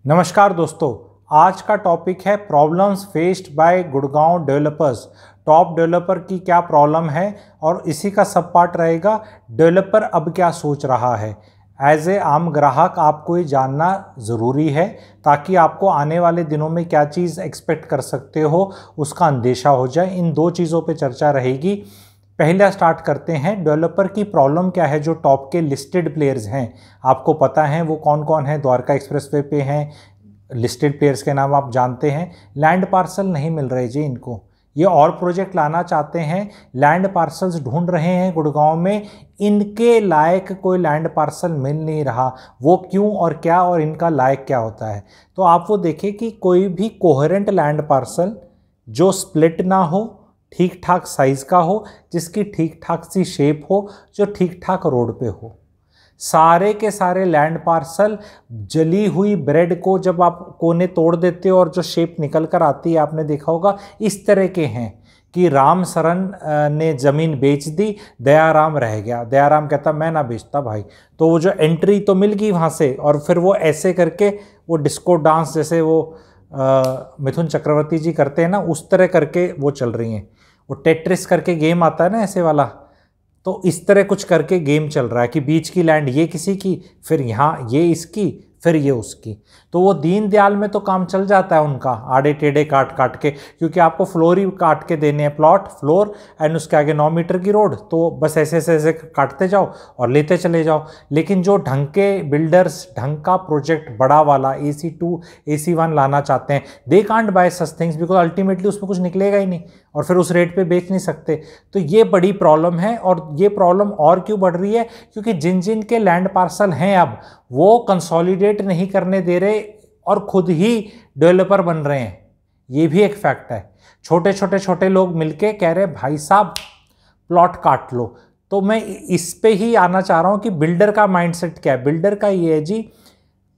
नमस्कार दोस्तों, आज का टॉपिक है problems faced by Gurgaon developers. Top developer की क्या प्रॉब्लम है और इसी का सब पार्ट रहेगा डेवलपर अब क्या सोच रहा है। एज ए आम ग्राहक आपको ये जानना ज़रूरी है ताकि आपको आने वाले दिनों में क्या चीज़ एक्सपेक्ट कर सकते हो उसका अंदेशा हो जाए। इन दो चीज़ों पे चर्चा रहेगी। पहला स्टार्ट करते हैं, डेवलपर की प्रॉब्लम क्या है। जो टॉप के लिस्टेड प्लेयर्स हैं आपको पता है वो कौन कौन है, द्वारका एक्सप्रेसवे पे हैं। लिस्टेड प्लेयर्स के नाम आप जानते हैं। लैंड पार्सल नहीं मिल रहे जी इनको, ये और प्रोजेक्ट लाना चाहते हैं, लैंड पार्सल्स ढूंढ रहे हैं गुड़गांव में, इनके लायक कोई लैंड पार्सल मिल नहीं रहा। वो क्यों और क्या और इनका लायक क्या होता है। तो आप वो देखें कि कोई भी कोहेरेंट लैंड पार्सल जो स्प्लिट ना हो, ठीक ठाक साइज़ का हो, जिसकी ठीक ठाक सी शेप हो, जो ठीक ठाक रोड पे हो। सारे के सारे लैंड पार्सल जली हुई ब्रेड को जब आप कोने तोड़ देते हो और जो शेप निकल कर आती है आपने देखा होगा, इस तरह के हैं कि राम सरन ने ज़मीन बेच दी, दयाराम रह गया। दयाराम कहता मैं ना बेचता भाई। तो वो जो एंट्री तो मिल गई वहाँ से, और फिर वो ऐसे करके वो डिस्को डांस जैसे वो मिथुन चक्रवर्ती जी करते हैं ना, उस तरह करके वो चल रही हैं। वो टेट्रिस करके गेम आता है ना ऐसे वाला, तो इस तरह कुछ करके गेम चल रहा है कि बीच की लैंड ये किसी की, फिर यहाँ ये इसकी, फिर ये उसकी। तो वो दीनदयाल में तो काम चल जाता है उनका, आड़े टेढ़े काट काट के, क्योंकि आपको फ्लोर ही काट के देने हैं, प्लॉट फ्लोर एंड उसके आगे 9 मीटर की रोड। तो बस ऐसे ऐसे ऐसे काटते जाओ और लेते चले जाओ। लेकिन जो ढंग के बिल्डर्स ढंग का प्रोजेक्ट बड़ा वाला AC2 AC1 लाना चाहते हैं, they can't buy such things because ultimately उसमें कुछ निकलेगा ही नहीं और फिर उस रेट पे बेच नहीं सकते। तो ये बड़ी प्रॉब्लम है। और ये प्रॉब्लम और क्यों बढ़ रही है, क्योंकि जिन जिन के लैंड पार्सल हैं अब वो कंसोलिडेट नहीं करने दे रहे और खुद ही डेवलपर बन रहे हैं। ये भी एक फैक्ट है। छोटे लोग मिलके कह रहे भाई साहब प्लॉट काट लो। तो मैं इस पे ही आना चाह रहा हूं कि बिल्डर का माइंडसेट क्या है। बिल्डर का ये है जी,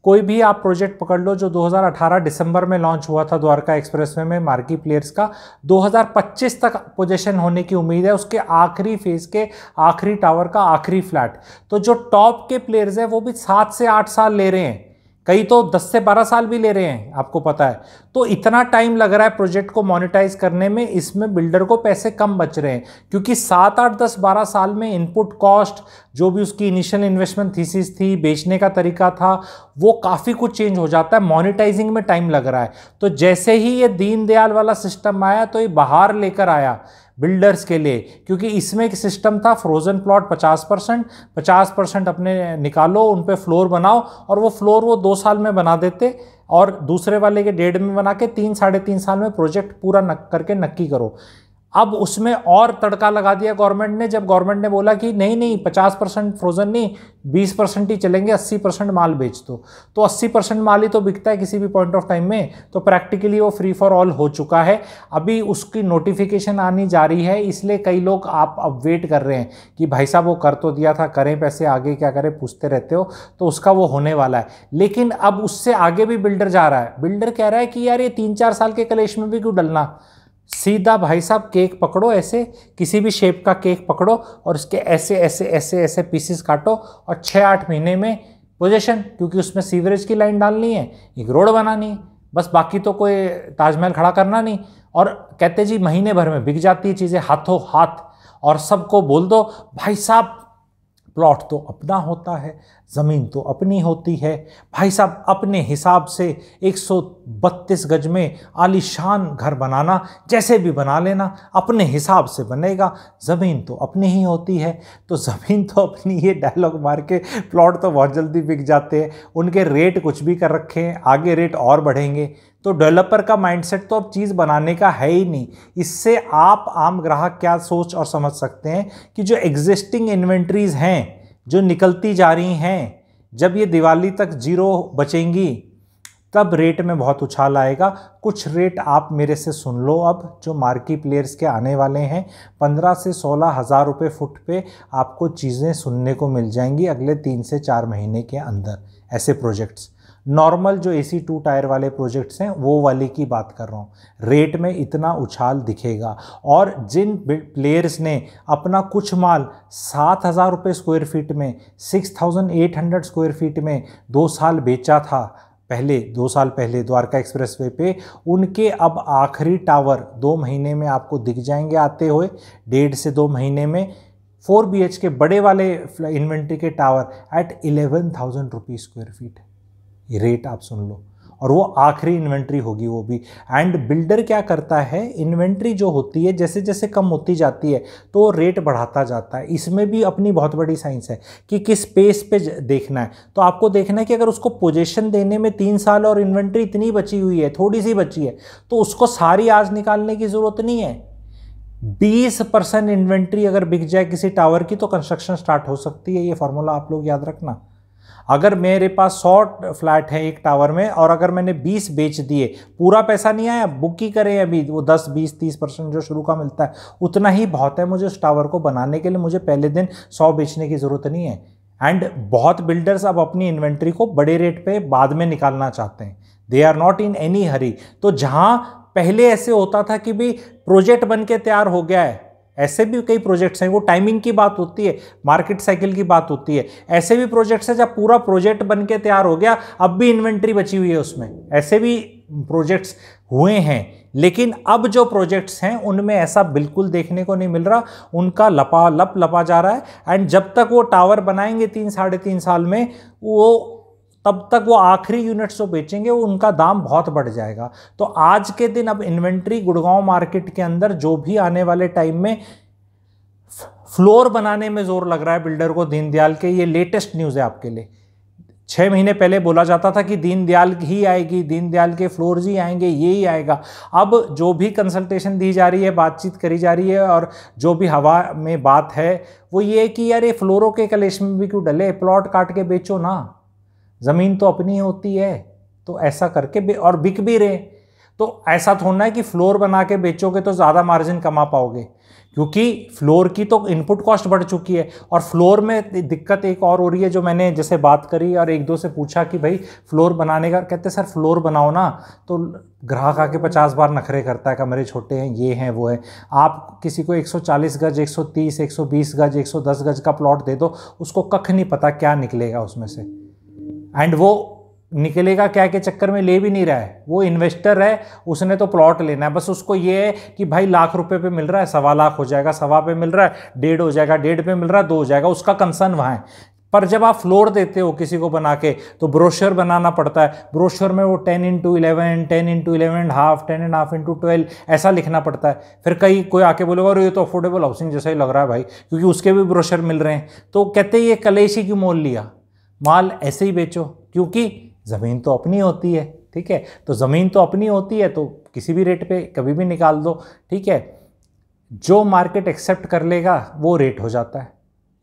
कोई भी आप प्रोजेक्ट पकड़ लो जो 2018 दिसंबर में लॉन्च हुआ था द्वारका एक्सप्रेसवे में मार्की प्लेयर्स का, 2025 तक पोजीशन होने की उम्मीद है, उसके आखिरी फेज के आखिरी टावर का आखिरी फ्लैट। तो जो टॉप के प्लेयर्स हैं वो भी 7 से 8 साल ले रहे हैं, कई तो 10 से 12 साल भी ले रहे हैं, आपको पता है। तो इतना टाइम लग रहा है प्रोजेक्ट को मोनेटाइज करने में, इसमें बिल्डर को पैसे कम बच रहे हैं, क्योंकि 7, 8, 10, 12 साल में इनपुट कॉस्ट, जो भी उसकी इनिशियल इन्वेस्टमेंट थीसिस थी, बेचने का तरीका था, वो काफ़ी कुछ चेंज हो जाता है। मोनेटाइजिंग में टाइम लग रहा है। तो जैसे ही ये दीनदयाल वाला सिस्टम आया तो ये बाहर लेकर आया बिल्डर्स के लिए, क्योंकि इसमें एक सिस्टम था फ्रोजन प्लॉट 50% अपने निकालो, उन पे फ्लोर बनाओ, और वो फ्लोर वो 2 साल में बना देते और दूसरे वाले के 1.5 में बना के 3, 3.5 साल में प्रोजेक्ट पूरा करके नक्की करो। अब उसमें और तड़का लगा दिया गवर्नमेंट ने, जब गवर्नमेंट ने बोला कि नहीं 50% फ्रोजन नहीं, 20% ही चलेंगे, 80% माल बेच दो। तो 80% माल ही तो बिकता है किसी भी पॉइंट ऑफ टाइम में। तो प्रैक्टिकली वो फ्री फॉर ऑल हो चुका है। अभी उसकी नोटिफिकेशन आनी जारी है, इसलिए कई लोग आप अब वेट कर रहे हैं कि भाई साहब वो कर तो दिया था, करें पैसे, आगे क्या करें, पूछते रहते हो। तो उसका वो होने वाला है। लेकिन अब उससे आगे भी बिल्डर जा रहा है। बिल्डर कह रहा है कि यार ये 3-4 साल के कलेश में भी क्यों डलना, सीधा भाई साहब केक पकड़ो, ऐसे किसी भी शेप का केक पकड़ो और इसके ऐसे ऐसे ऐसे ऐसे पीसेस काटो और 6-8 महीने में पोजीशन, क्योंकि उसमें सीवरेज की लाइन डालनी है, एक रोड बनानी है, बस बाकी तो कोई ताजमहल खड़ा करना नहीं। और कहते जी महीने भर में बिक जाती है चीज़ें हाथों हाथ। और सबको बोल दो भाई साहब प्लॉट तो अपना होता है, ज़मीन तो अपनी होती है, भाई साहब अपने हिसाब से 132 गज में आलीशान घर बनाना, जैसे भी बना लेना, अपने हिसाब से बनेगा, ज़मीन तो अपनी ही होती है। तो ज़मीन तो अपनी, ये डायलॉग मार के प्लॉट तो बहुत जल्दी बिक जाते हैं। उनके रेट कुछ भी कर रखे हैं, आगे रेट और बढ़ेंगे। तो डेवलपर का माइंडसेट तो अब चीज़ बनाने का है ही नहीं। इससे आप आम ग्राहक क्या सोच और समझ सकते हैं कि जो एग्जिस्टिंग इन्वेंट्रीज हैं जो निकलती जा रही हैं, जब ये दिवाली तक 0 बचेंगी तब रेट में बहुत उछाल आएगा। कुछ रेट आप मेरे से सुन लो, अब जो मार्की प्लेयर्स के आने वाले हैं, 15 से 16 हज़ार रुपये फुट पे आपको चीज़ें सुनने को मिल जाएंगी अगले 3 से 4 महीने के अंदर। ऐसे प्रोजेक्ट्स नॉर्मल जो AC2 टायर वाले प्रोजेक्ट्स हैं वो वाले की बात कर रहा हूँ, रेट में इतना उछाल दिखेगा। और जिन प्लेयर्स ने अपना कुछ माल 7,000 रुपये स्क्वायर फीट में, 6,800 स्क्वायर फीट में 2 साल बेचा था, पहले 2 साल पहले द्वारका एक्सप्रेसवे पे, उनके अब आखिरी टावर 2 महीने में आपको दिख जाएंगे आते हुए, 1.5 से 2 महीने में। 4 BHK बड़े वाले इन्वेंट्री के tower at 11,000 rupees square feet. ये रेट आप सुन लो, और वो आखिरी इन्वेंट्री होगी वो भी। एंड बिल्डर क्या करता है, इन्वेंट्री जो होती है जैसे जैसे कम होती जाती है तो रेट बढ़ाता जाता है। इसमें भी अपनी बहुत बड़ी साइंस है कि किस पेस पे देखना है। तो आपको देखना है कि अगर उसको पोजीशन देने में 3 साल और इन्वेंट्री इतनी बची हुई है, थोड़ी सी बची है, तो उसको सारी आज निकालने की ज़रूरत नहीं है। 20% इन्वेंट्री अगर बिक जाए किसी टावर की तो कंस्ट्रक्शन स्टार्ट हो सकती है। ये फॉर्मूला आप लोग याद रखना। अगर मेरे पास 100 फ्लैट है एक टावर में और अगर मैंने 20 बेच दिए, पूरा पैसा नहीं आया, बुक ही करें अभी, वो 10, 20, 30% जो शुरू का मिलता है उतना ही बहुत है मुझे उस टावर को बनाने के लिए। मुझे पहले दिन 100 बेचने की ज़रूरत नहीं है। एंड बहुत बिल्डर्स अब अपनी इन्वेंट्री को बड़े रेट पे बाद में निकालना चाहते हैं। They are not in any hurry. तो जहाँ पहले ऐसे होता था कि भाई प्रोजेक्ट बन के तैयार हो गया है, ऐसे भी कई प्रोजेक्ट्स हैं, वो टाइमिंग की बात होती है, मार्केट साइकिल की बात होती है। ऐसे भी प्रोजेक्ट्स हैं जब पूरा प्रोजेक्ट बन के तैयार हो गया, अब भी इन्वेंट्री बची हुई है उसमें, ऐसे भी प्रोजेक्ट्स हुए हैं। लेकिन अब जो प्रोजेक्ट्स हैं उनमें ऐसा बिल्कुल देखने को नहीं मिल रहा, उनका लपालप लपा जा रहा है। एंड जब तक वो टावर बनाएंगे 3 साढ़े 3 साल में, वो तब तक वो आखिरी यूनिट्स जो बेचेंगे वो उनका दाम बहुत बढ़ जाएगा। तो आज के दिन अब इन्वेंट्री गुड़गांव मार्केट के अंदर जो भी आने वाले टाइम में फ्लोर बनाने में जोर लग रहा है बिल्डर को दीनदयाल के, ये लेटेस्ट न्यूज़ है आपके लिए। 6 महीने पहले बोला जाता था कि दीनदयाल ही आएगी, दीनदयाल के फ्लोर्स ही आएंगे, ये ही आएगा। अब जो भी कंसल्टेशन दी जा रही है, बातचीत करी जा रही है और जो भी हवा में बात है वो ये कि यार ये फ्लोरों के कलेश में भी क्यों डले, प्लॉट काट के बेचो ना, ज़मीन तो अपनी होती है। तो ऐसा करके और बिक भी रहे, तो ऐसा थोड़ा है कि फ्लोर बना के बेचोगे तो ज़्यादा मार्जिन कमा पाओगे, क्योंकि फ्लोर की तो इनपुट कॉस्ट बढ़ चुकी है। और फ्लोर में दिक्कत एक और हो रही है, जो मैंने जैसे बात करी और 1-2 से पूछा कि भाई फ्लोर बनाने का, कहते सर फ्लोर बनाओ ना, तो ग्राहक आके 50 बार नखरे करता है, कमरे छोटे हैं, ये हैं वो है। आप किसी को 140 गज, 130, 120 गज, 110 गज का प्लॉट दे दो, उसको कख नहीं पता क्या निकलेगा उसमें से। एंड वो निकलेगा क्या के चक्कर में ले भी नहीं रहा है, वो इन्वेस्टर है, उसने तो प्लॉट लेना है, बस उसको ये है कि भाई लाख रुपए पे मिल रहा है, 1.25 लाख हो जाएगा, 1.25 पे मिल रहा है 1.5 हो जाएगा, 1.5 पे मिल रहा है 2 हो जाएगा, उसका कंसर्न वहाँ है। पर जब आप फ्लोर देते हो किसी को बना के तो ब्रोशर बनाना पड़ता है, ब्रोशर में वो 10x11, 10x11.5, 10.5x12 ऐसा लिखना पड़ता है। फिर कोई आके बोलेगा और ये तो अफोर्डेबल हाउसिंग जैसा ही लग रहा है भाई, क्योंकि उसके भी ब्रोशर मिल रहे हैं। तो कहते ये कलेश ही क्यों मोल लिया, माल ऐसे ही बेचो, क्योंकि ज़मीन तो अपनी होती है। ठीक है, तो ज़मीन तो अपनी होती है तो किसी भी रेट पे कभी भी निकाल दो। ठीक है, जो मार्केट एक्सेप्ट कर लेगा वो रेट हो जाता है,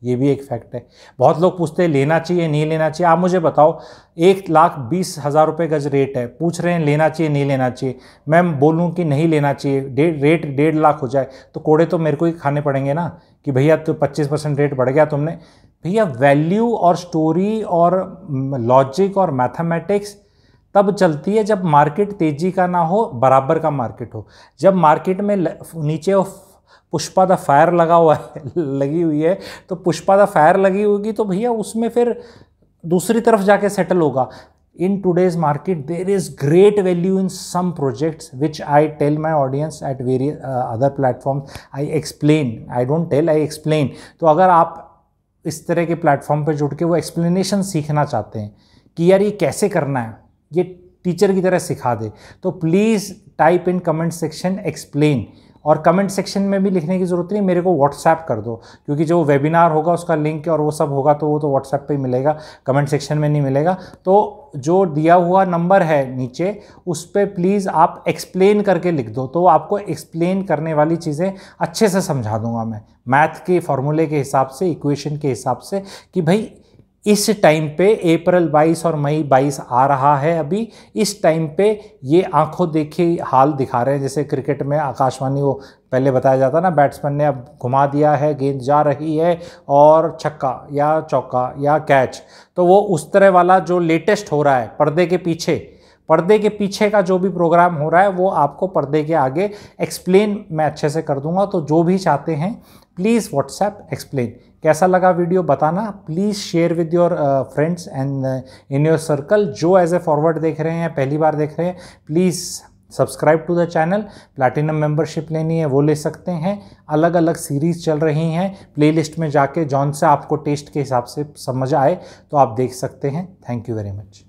ये भी एक फैक्ट है। बहुत लोग पूछते हैं लेना चाहिए नहीं लेना चाहिए। आप मुझे बताओ, 1,20,000 रुपये गज रेट है, पूछ रहे हैं लेना चाहिए नहीं लेना चाहिए। मैं बोलूँ कि नहीं लेना चाहिए, रेट 1.5 लाख हो जाए तो कोड़े तो मेरे को ही खाने पड़ेंगे ना, कि भैया तो 25% रेट बढ़ गया तुमने। भैया वैल्यू और स्टोरी और लॉजिक और मैथमेटिक्स तब चलती है जब मार्केट तेजी का ना हो, बराबर का मार्केट हो। जब मार्केट में नीचे पुष्पा द फायर लगा हुआ है लगी हुई है, तो पुष्पा द फायर लगी होगी तो भैया उसमें फिर दूसरी तरफ जाके सेटल होगा। In today's market, there is great value in some projects, which I tell my audience at various other platforms. I explain, I don't tell, I explain. तो अगर आप इस तरह के प्लेटफॉर्म पे जुड़ के वो एक्सप्लेनेशन सीखना चाहते हैं कि यार ये कैसे करना है, ये टीचर की तरह सिखा दे, तो please type in comment section explain. और कमेंट सेक्शन में भी लिखने की ज़रूरत नहीं, मेरे को व्हाट्सएप कर दो, क्योंकि जो वेबिनार होगा उसका लिंक और वो सब होगा तो वो तो व्हाट्सएप पे ही मिलेगा, कमेंट सेक्शन में नहीं मिलेगा। तो जो दिया हुआ नंबर है नीचे, उस पर प्लीज़ आप एक्सप्लेन करके लिख दो, तो आपको एक्सप्लेन करने वाली चीज़ें अच्छे से समझा दूंगा मैं, मैथ के फॉर्मूले के हिसाब से, इक्वेशन के हिसाब से, कि भाई इस टाइम पे अप्रैल 22 और मई 22 आ रहा है, अभी इस टाइम पे ये आंखों देखी हाल दिखा रहे हैं। जैसे क्रिकेट में आकाशवाणी वो पहले बताया जाता ना, बैट्समैन ने अब घुमा दिया है, गेंद जा रही है और छक्का या चौका या कैच, तो वो उस तरह वाला जो लेटेस्ट हो रहा है पर्दे के पीछे का जो भी प्रोग्राम हो रहा है वो आपको पर्दे के आगे एक्सप्लेन मैं अच्छे से कर दूंगा। तो जो भी चाहते हैं प्लीज़ व्हाट्सएप एक्सप्लेन, कैसा लगा वीडियो बताना। Please share with your friends and in your circle. जो एज ए फॉरवर्ड देख रहे हैं, पहली बार देख रहे हैं, please subscribe to the channel. Platinum membership लेनी है वो ले सकते हैं। अलग अलग सीरीज़ चल रही हैं, प्लेलिस्ट में जाके जौन से आपको टेस्ट के हिसाब से समझ आए तो आप देख सकते हैं। Thank you very much.